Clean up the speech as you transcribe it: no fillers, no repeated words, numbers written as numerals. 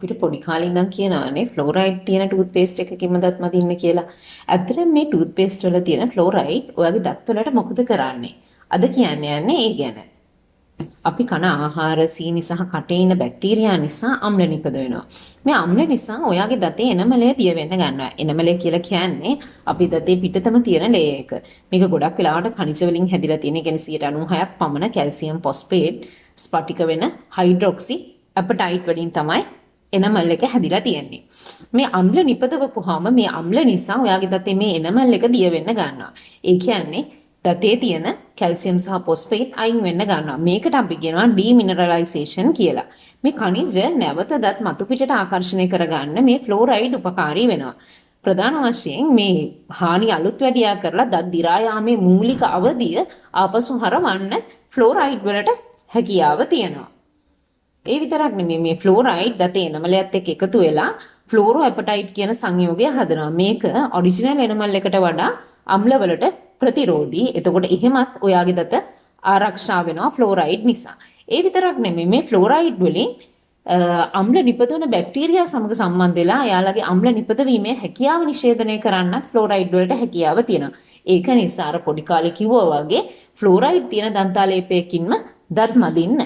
අපිට පොඩි කාලේ ඉඳන් කියනවානේ ෆ්ලෝරයිඩ් තියෙන ටූත්පේස්ට් එකකින්ම දත් මදින්න කියලා. ඇත්තටම මේ ටූත්පේස්ට් වල තියෙන ෆ්ලෝරයිඩ් ඔයාගේ දත් වලට මොකද කරන්නේ? අද කියන්න යන්නේ ඒ ගැන. අපි කන ආහාර සීනි සහ කටේ ඉන්න බැක්ටීරියා නිසා අම්ල නිපද වෙනවා. මේ අම්ල නිසා ඔයාගේ දතේ එනමලය දිය වෙන්න ගන්නවා. එනමලය කියලා කියන්නේ අපි දතේ පිටතම තියෙන ලේ එක. මේක ගොඩක් වෙලාවට ඛනිජ වලින් හැදිලා තියෙන. ඒ කියන්නේ 96ක් පමණ කැල්සියම් ෆොස්ෆේට් ස්පටික වෙන හයිඩ්‍රොක්සි ඇපටයිට් වලින් තමයි එනමල් එක හැදිලා තියෙන්නේ. මේ අම්ල නිපදවපුවාම මේ අම්ල නිසා ඔයාගේ දතේ මේ එනමල් එක දිය වෙන්න ගන්නවා. ඒ කියන්නේ දතේ තියෙන කැල්සියම් සහ ෆොස්ෆේට් අයින් වෙන්න ගන්නවා. මේකට අපි කියනවා ඩීමිනරලයිසේෂන් කියලා. මේ ඛනිජ නැවත දත් මතු පිටට ආකර්ෂණය කරගන්න මේ ෆ්ලෝරයිඩ් උපකාරී වෙනවා. ප්‍රධාන වශයෙන් මේ හානි අලුත් වැඩියා කරලා දත් දිරා යාමේ මූලික අවධිය ආපසු හරවන්න ෆ්ලෝරයිඩ් වලට හැකියාව තියෙනවා. ඒ විතරක් නෙමෙයි මේ ෆ්ලෝරයිඩ් දතේ එනමලයත් එක්ක එකතු වෙලා ෆ්ලෝරෝ ඇපටයිට් කියන සංයෝගය හදනවා. මේක ඔරිජිනල් එනමල් එකට වඩා අම්ල වලට ප්‍රතිරෝධී. එතකොට එහෙමත් ඔයාගේ දත ආරක්ෂා වෙනවා ෆ්ලෝරයිඩ් නිසා. ඒ විතරක් නෙමෙයි මේ ෆ්ලෝරයිඩ් වලින් අම්ල නිපදවන බැක්ටීරියා සමග සම්බන්ධ වෙලා එයාලගේ අම්ල නිපදවීමේ හැකියාව නිෂේධනය කරන්නත් ෆ්ලෝරයිඩ් වලට හැකියාව තියෙනවා. ඒක නිසා අර පොඩි කාලේ කිව්වා වගේ ෆ්ලෝරයිඩ් තියෙන දන්තාලේපයකින්ම දත් මදින්න